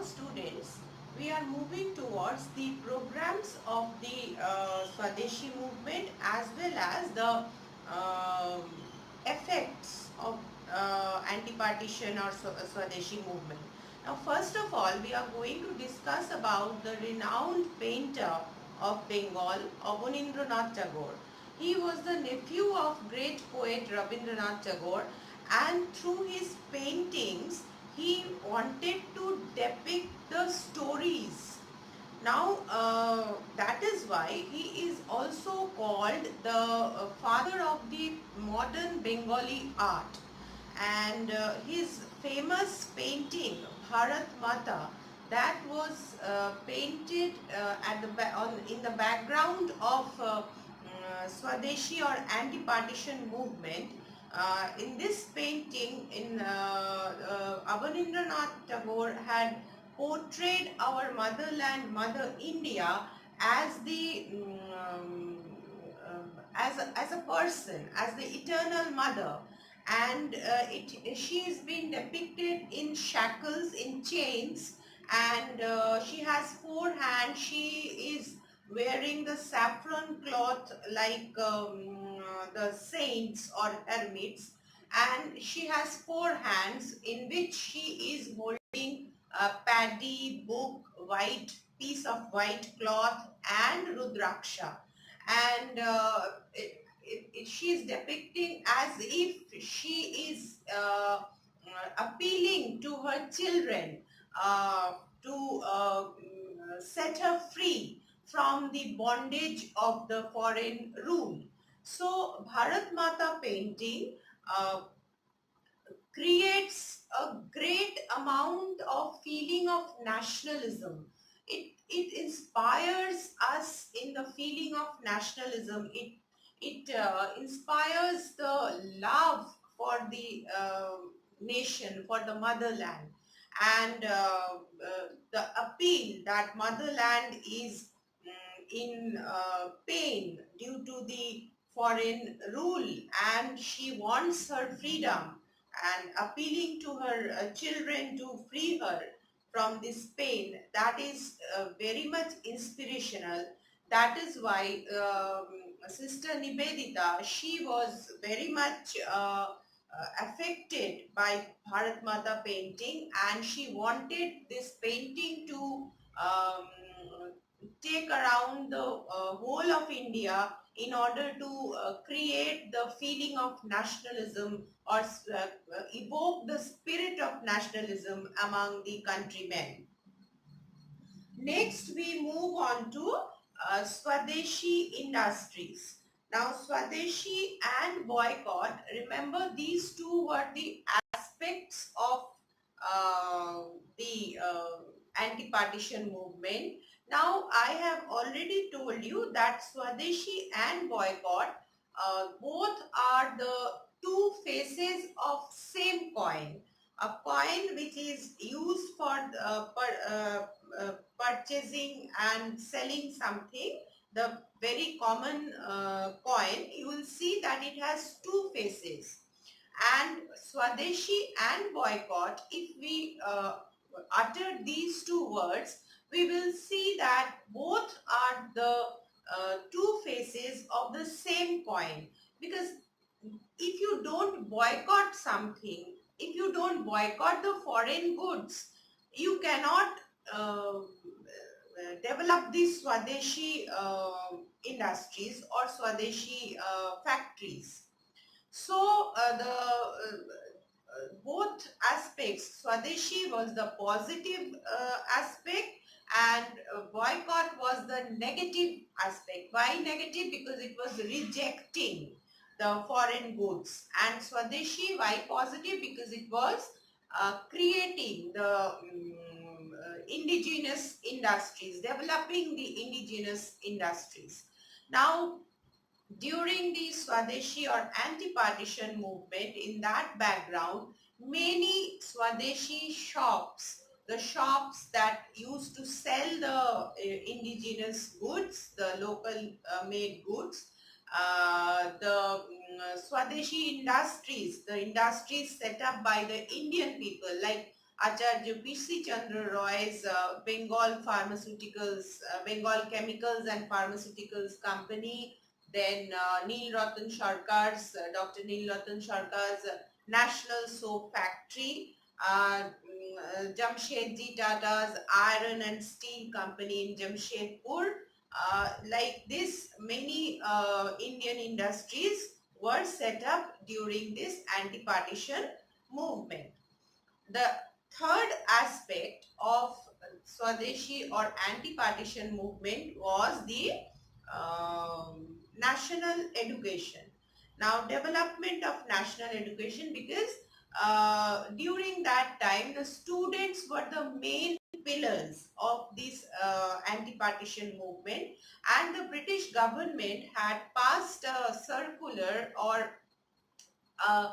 students, we are moving towards the programs of the Swadeshi movement as well as the um effects of anti-partition or Swadeshi movement. Now, first of all, we are going to discuss about the renowned painter of Bengal, Abanindranath Tagore. He was the nephew of great poet Rabindranath Tagore, and through his paintings he wanted to depict the stories. Now that is why he is also called the father of the modern Bengali art, and his famous painting Bharatmata, that was painted in the background of Swadeshi or anti-partition movement. In this painting, Abanindranath Tagore had portrayed our motherland, Mother India, as the as a person, as the eternal mother, and she is being depicted in shackles, in chains, and she has four hands. She is wearing the saffron cloth like the saints or hermits, and she has four hands in which she is holding a paddy, book, white piece of white cloth, and rudraksha. And she is depicting as if she is appealing to her children to set her free from the bondage of the foreign rule. So Bharat Mata painting creates a great amount of feeling of nationalism. It inspires us in the feeling of nationalism. It inspires the love for the nation, for the motherland, and the appeal that motherland is in pain due to the foreign rule, and she wants her freedom, and appealing to her children to free her from this pain. That is very much inspirational. That is why Sister Nivedita, she was very much affected by Bharat Mata painting, and she wanted this painting to take around the whole of India in order to create the feeling of nationalism, or evoke the spirit of nationalism among the countrymen. Next, we move on to Swadeshi industries. Now, Swadeshi and boycott, remember these two were the aspects of the anti-partition movement. Now, I have already told you that Swadeshi and boycott both are the two faces of same coin. A coin which is used for purchasing and selling something, the very common coin, you will see that it has two faces. And Swadeshi and boycott, if we utter these two words, we will see that both are the two faces of the same coin. Because if you don't boycott something, if you don't boycott the foreign goods, you cannot develop these Swadeshi industries or Swadeshi factories. So the both aspects, Swadeshi was the positive aspect, and boycott was the negative aspect. Why negative? Because it was rejecting the foreign goods. And Swadeshi, why positive? Because it was creating the indigenous industries, developing the indigenous industries. Now, during the Swadeshi or anti-partition movement, in that background, many Swadeshi shops, the shops that used to sell the indigenous goods, the local made goods, the Swadeshi industries, the industries set up by the Indian people, like Acharya P.C. Chandra Roy's Bengal Chemicals and Pharmaceuticals Company, then Dr. Neil Ratan Sharkar's National Soap Factory, Jamshedji Tata's Iron and Steel Company in Jamshedpur. Like this, many Indian industries were set up during this anti-partition movement. The third aspect of Swadeshi or anti-partition movement was the national education. Now, development of national education, because during that time the students were the main pillars of this anti-partition movement, and the British government had passed a circular uh,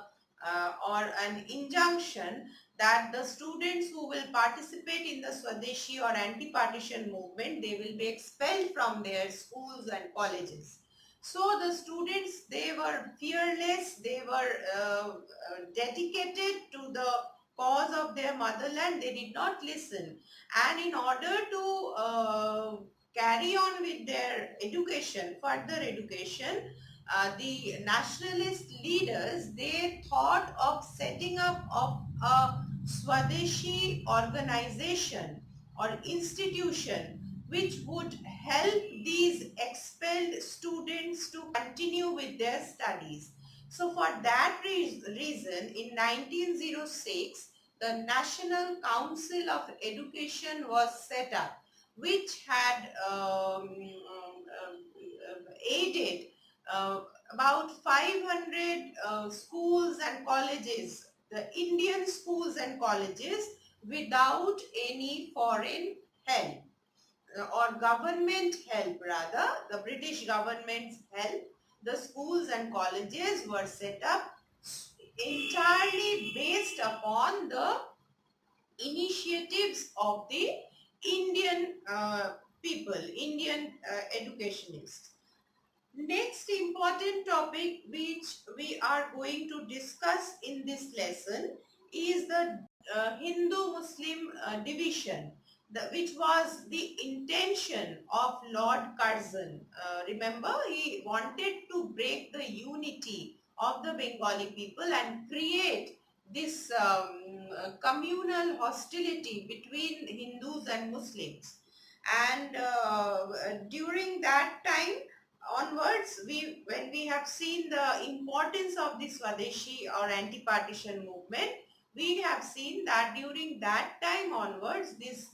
or an injunction that the students who will participate in the Swadeshi or anti-partition movement, they will be expelled from their schools and colleges. So the students, they were fearless, they were dedicated to the cause of their motherland. They did not listen, and in order to carry on with their education, further education, the nationalist leaders, they thought of setting up of a Swadeshi organization or institution which would help these expelled students to continue with their studies. So for that reason, in 1906, the National Council of Education was set up, which had aided about 500 schools and colleges, the Indian schools and colleges, without any foreign help or government help, rather, the British government's help. The schools and colleges were set up entirely based upon the initiatives of the Indian people, Indian educationists. Next important topic which we are going to discuss in this lesson is the Hindu-Muslim division, which was the intention of Lord Curzon. Remember, he wanted to break the unity of the Bengali people and create this communal hostility between Hindus and Muslims. And during that time onwards, when we have seen the importance of the Swadeshi or anti-partition movement, we have seen that during that time onwards, this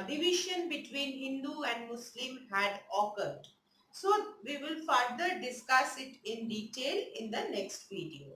division between Hindu and Muslim had occurred. So we will further discuss it in detail in the next video.